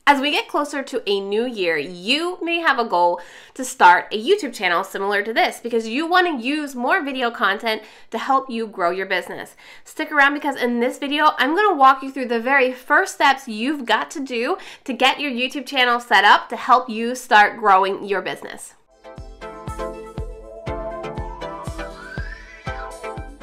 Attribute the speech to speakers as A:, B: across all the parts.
A: As we get closer to a new year, you may have a goal to start a YouTube channel similar to this because you want to use more video content to help you grow your business. Stick around because in this video, I'm going to walk you through the very first steps you've got to do to get your YouTube channel set up to help you start growing your business.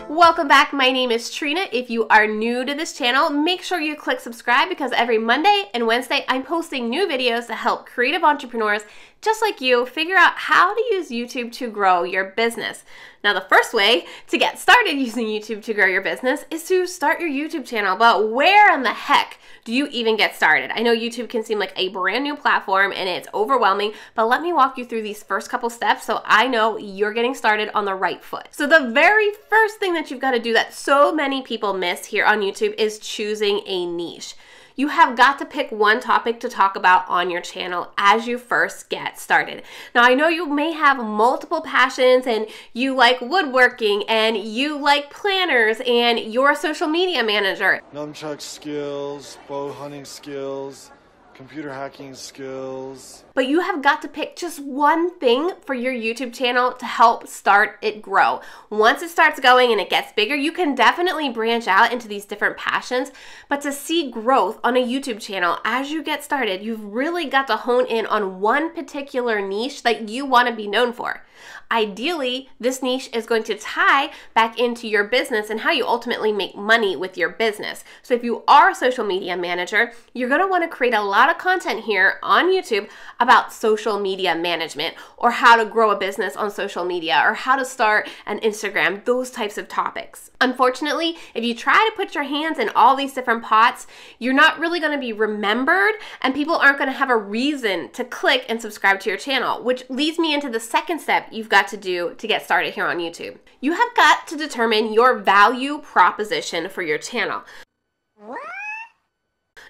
A: Welcome back. My name is Trina. If you are new to this channel, make sure you click subscribe because every Monday and Wednesday I'm posting new videos to help creative entrepreneurs just like you figure out how to use YouTube to grow your business. Now, the first way to get started using YouTube to grow your business is to start your YouTube channel, but where in the heck do you even get started? I know YouTube can seem like a brand new platform and it's overwhelming, but let me walk you through these first couple steps so I know you're getting started on the right foot. So the very first thing that you've got to do that so many people miss here on YouTube is choosing a niche. You have got to pick one topic to talk about on your channel as you first get started. Now, I know you may have multiple passions and you like woodworking and you like planners and you're a social media manager.
B: Nunchuck skills, bow hunting skills, computer hacking skills.
A: But you have got to pick just one thing for your YouTube channel to help start it grow. Once it starts going and it gets bigger, you can definitely branch out into these different passions. But to see growth on a YouTube channel as you get started, you've really got to hone in on one particular niche that you want to be known for. Ideally, this niche is going to tie back into your business and how you ultimately make money with your business. So if you are a social media manager, you're going to want to create a lot of content here on YouTube about social media management or how to grow a business on social media or how to start an Instagram, those types of topics. Unfortunately, if you try to put your hands in all these different pots, you're not really going to be remembered and people aren't going to have a reason to click and subscribe to your channel, which leads me into the second step you've got to do to get started here on YouTube. You have got to determine your value proposition for your channel.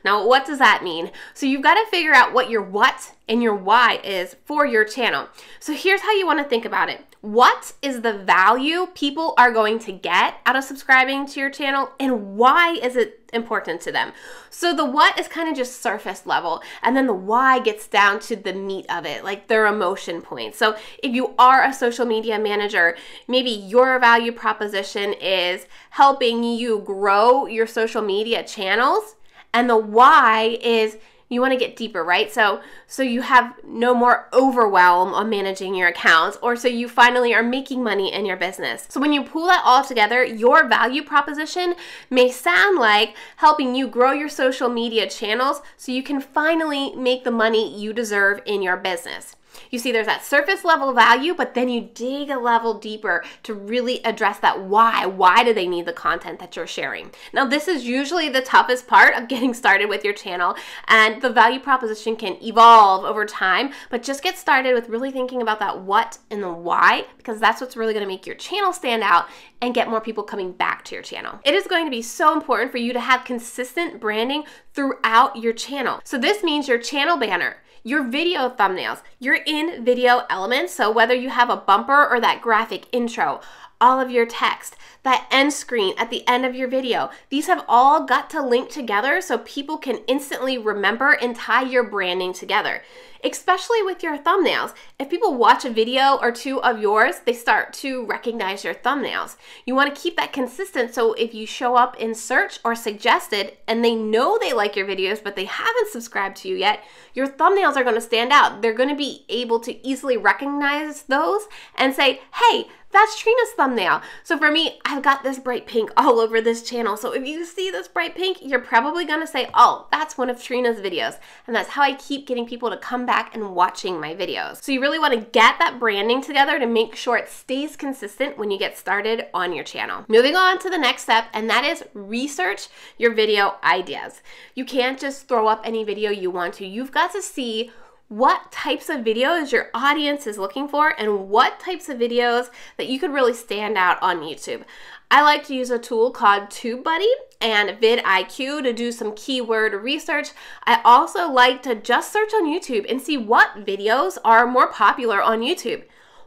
A: Now, what does that mean? So you've got to figure out what your what and your why is for your channel. So here's how you want to think about it. What is the value people are going to get out of subscribing to your channel and why is it important to them? So the what is kind of just surface level and then the why gets down to the meat of it, like their emotion points. So if you are a social media manager, maybe your value proposition is helping you grow your social media channels. And the why is you want to get deeper, right? So you have no more overwhelm on managing your accounts, or so you finally are making money in your business. So when you pull that all together, your value proposition may sound like helping you grow your social media channels so you can finally make the money you deserve in your business. You see, there's that surface level value, but then you dig a level deeper to really address that why. Why do they need the content that you're sharing? Now, this is usually the toughest part of getting started with your channel, and the value proposition can evolve over time, but just get started with really thinking about that what and the why, because that's what's really going to make your channel stand out and get more people coming back to your channel. It is going to be so important for you to have consistent branding throughout your channel. So this means your channel banner, your video thumbnails, your in-video elements, so whether you have a bumper or that graphic intro, all of your text, that end screen at the end of your video, these have all got to link together so people can instantly remember and tie your branding together. Especially with your thumbnails. If people watch a video or two of yours, they start to recognize your thumbnails. You want to keep that consistent so if you show up in search or suggested and they know they like your videos but they haven't subscribed to you yet, your thumbnails are going to stand out. They're going to be able to easily recognize those and say, hey, that's Trena's thumbnail. So for me, I've got this bright pink all over this channel. So if you see this bright pink, you're probably gonna say, oh, that's one of Trena's videos. And that's how I keep getting people to come back and watching my videos. So you really wanna get that branding together to make sure it stays consistent when you get started on your channel. Moving on to the next step, and that is research your video ideas. You can't just throw up any video you want to. You've got to see what types of videos your audience is looking for and what types of videos that you could really stand out on YouTube. I like to use a tool called TubeBuddy and vidIQ to do some keyword research. I also like to just search on YouTube and see what videos are more popular on YouTube.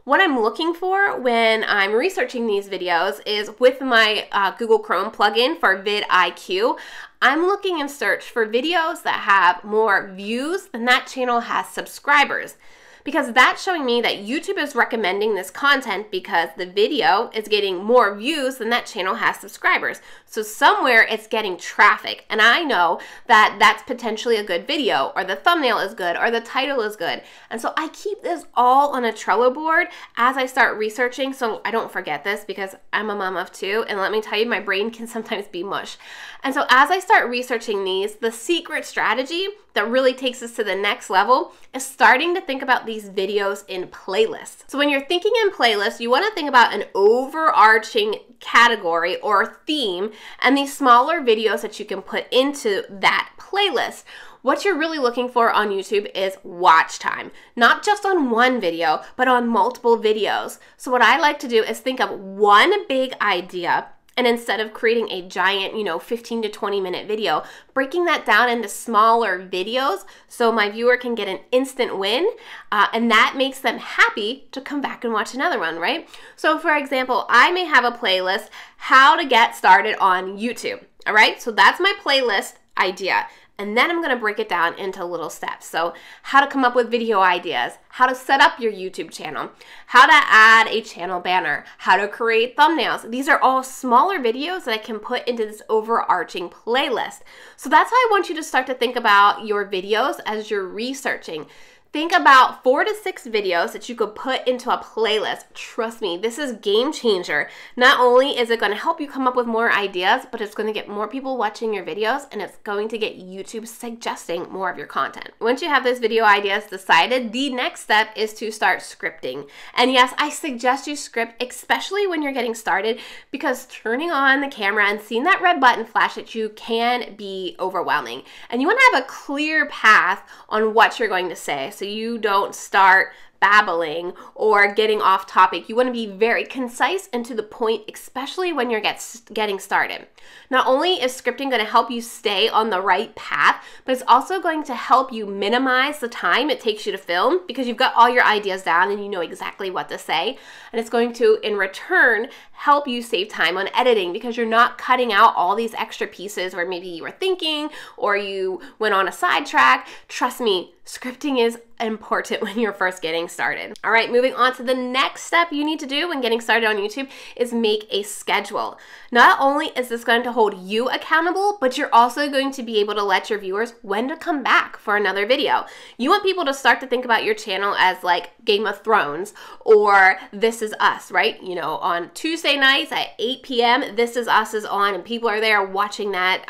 A: what I'm looking for when I'm researching these videos is with my Google Chrome plugin for vidIQ, I'm looking in search for videos that have more views than that channel has subscribers. Because that's showing me that YouTube is recommending this content because the video is getting more views than that channel has subscribers. So somewhere it's getting traffic, and I know that that's potentially a good video, or the thumbnail is good, or the title is good. And so I keep this all on a Trello board as I start researching so I don't forget this, because I'm a mom of two, and let me tell you, my brain can sometimes be mush. And so as I start researching these, the secret strategy that really takes us to the next level is starting to think about these videos in playlists. So when you're thinking in playlists, you want to think about an overarching category or theme and these smaller videos that you can put into that playlist. What you're really looking for on YouTube is watch time, not just on one video, but on multiple videos. So what I like to do is think of one big idea, and instead of creating a giant, 15 to 20 minute video, breaking that down into smaller videos so my viewer can get an instant win, and that makes them happy to come back and watch another one, right? So for example, I may have a playlist, how to get started on YouTube, all right? So that's my playlist idea. And then I'm going to break it down into little steps. So how to come up with video ideas, how to set up your YouTube channel, how to add a channel banner, how to create thumbnails. These are all smaller videos that I can put into this overarching playlist. So that's how I want you to start to think about your videos as you're researching. Think about 4 to 6 videos that you could put into a playlist. Trust me, this is game changer. Not only is it going to help you come up with more ideas, but it's going to get more people watching your videos, and it's going to get YouTube suggesting more of your content. Once you have those video ideas decided, the next step is to start scripting. And yes, I suggest you script, especially when you're getting started, because turning on the camera and seeing that red button flash at you can be overwhelming. And you want to have a clear path on what you're going to say, so you don't start babbling or getting off topic. You want to be very concise and to the point, especially when you're getting started. Not only is scripting going to help you stay on the right path, but it's also going to help you minimize the time it takes you to film, because you've got all your ideas down and you know exactly what to say. And it's going to, in return, help you save time on editing, because you're not cutting out all these extra pieces where maybe you were thinking or you went on a sidetrack. Trust me, scripting is important when you're first getting started. All right, moving on to the next step you need to do when getting started on YouTube is make a schedule. Not only is this going to hold you accountable, but you're also going to be able to let your viewers when to come back for another video. You want people to start to think about your channel as like Game of Thrones or This Is Us, right? On Tuesday nights at 8 p.m., This Is Us is on and people are there watching that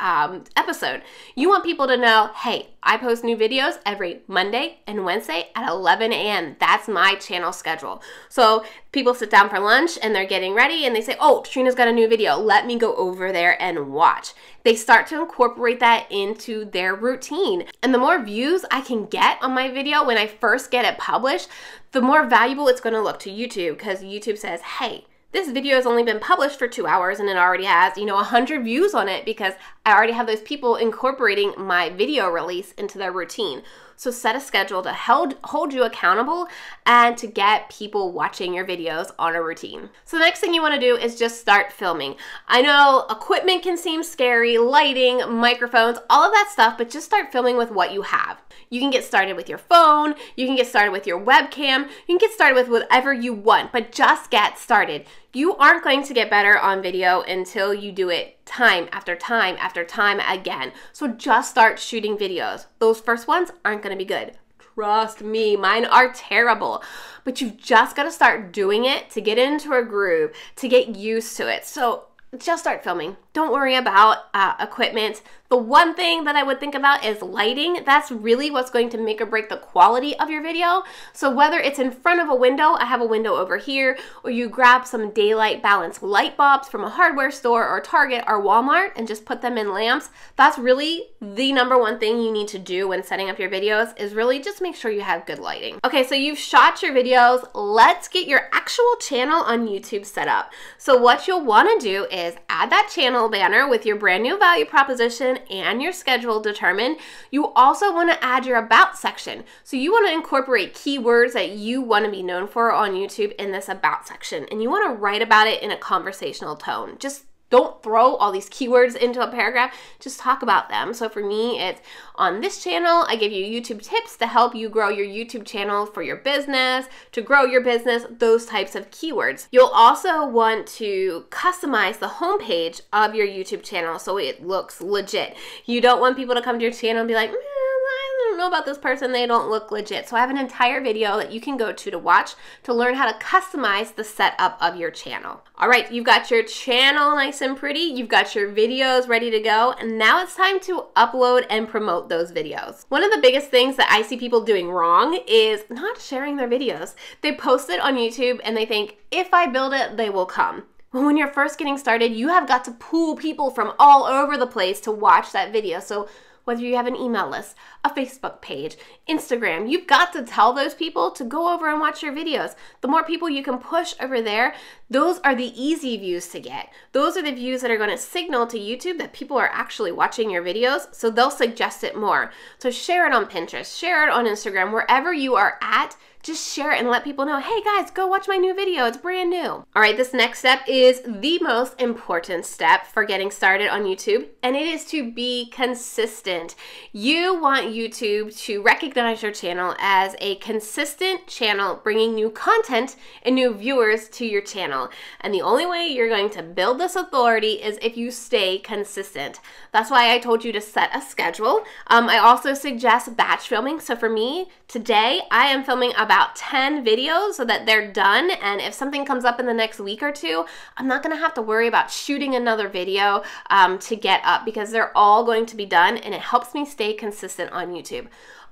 A: episode. You want people to know, hey, I post new videos every Monday and Wednesday at 11 a.m. That's my channel schedule. So people sit down for lunch and they're getting ready and they say, oh, Trena's got a new video. Let me go over there and watch. They start to incorporate that into their routine. And the more views I can get on my video when I first get it published, the more valuable it's going to look to YouTube, because YouTube says, hey, this video has only been published for 2 hours and it already has, 100 views on it, because I already have those people incorporating my video release into their routine. So set a schedule to hold you accountable and to get people watching your videos on a routine. So the next thing you want to do is just start filming. I know equipment can seem scary, lighting, microphones, all of that stuff, but just start filming with what you have. You can get started with your phone, you can get started with your webcam, you can get started with whatever you want, but just get started. You aren't going to get better on video until you do it time after time after time again. So just start shooting videos. Those first ones aren't going to be good. Trust me, mine are terrible. But you've just got to start doing it to get into a groove, to get used to it. So just start filming. Don't worry about equipment. The one thing that I would think about is lighting. That's really what's going to make or break the quality of your video. So whether it's in front of a window, I have a window over here, or you grab some daylight balanced light bulbs from a hardware store or Target or Walmart and just put them in lamps, that's really the number one thing you need to do when setting up your videos, is really just make sure you have good lighting. Okay, so you've shot your videos. Let's get your actual channel on YouTube set up. So what you'll want to do is add that channel channel banner with your brand new value proposition and your schedule determined, you also want to add your about section. So you want to incorporate keywords that you want to be known for on YouTube in this about section, and you want to write about it in a conversational tone. Just don't throw all these keywords into a paragraph, just talk about them. So for me, it's on this channel, I give you YouTube tips to help you grow your YouTube channel for your business, to grow your business, those types of keywords. You'll also want to customize the homepage of your YouTube channel so it looks legit. You don't want people to come to your channel and be like, I don't know about this person, they don't look legit. So I have an entire video that you can go to watch to learn how to customize the setup of your channel. All right, you've got your channel nice and pretty, you've got your videos ready to go, and now it's time to upload and promote those videos. One of the biggest things that I see people doing wrong is not sharing their videos. They post it on YouTube and they think, if I build it, they will come. Well, when you're first getting started, you have got to pull people from all over the place to watch that video. So whether you have an email list, a Facebook page, Instagram, you've got to tell those people to go over and watch your videos. The more people you can push over there, those are the easy views to get. Those are the views that are going to signal to YouTube that people are actually watching your videos, so they'll suggest it more. So share it on Pinterest, share it on Instagram, wherever you are at, just share it and let people know, hey guys, go watch my new video, it's brand new. All right, this next step is the most important step for getting started on YouTube, and it is to be consistent. You want YouTube to recognize your channel as a consistent channel, bringing new content and new viewers to your channel. And the only way you're going to build this authority is if you stay consistent. That's why I told you to set a schedule. I also suggest batch filming. So for me, today I am filming about 10 videos so that they're done, and if something comes up in the next week or two, I'm not gonna have to worry about shooting another video to get up, because they're all going to be done, and it helps me stay consistent on YouTube.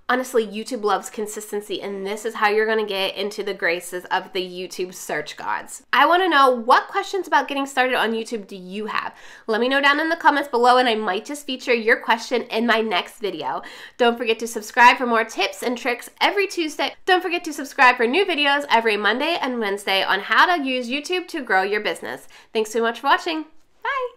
A: Honestly, YouTube loves consistency, and this is how you're gonna get into the graces of the YouTube search gods. I wanna know, what questions about getting started on YouTube do you have? Let me know down in the comments below, and I might just feature your question in my next video. Don't forget to subscribe for more tips and tricks every Tuesday. Don't forget to subscribe for new videos every Monday and Wednesday on how to use YouTube to grow your business. Thanks so much for watching. Bye.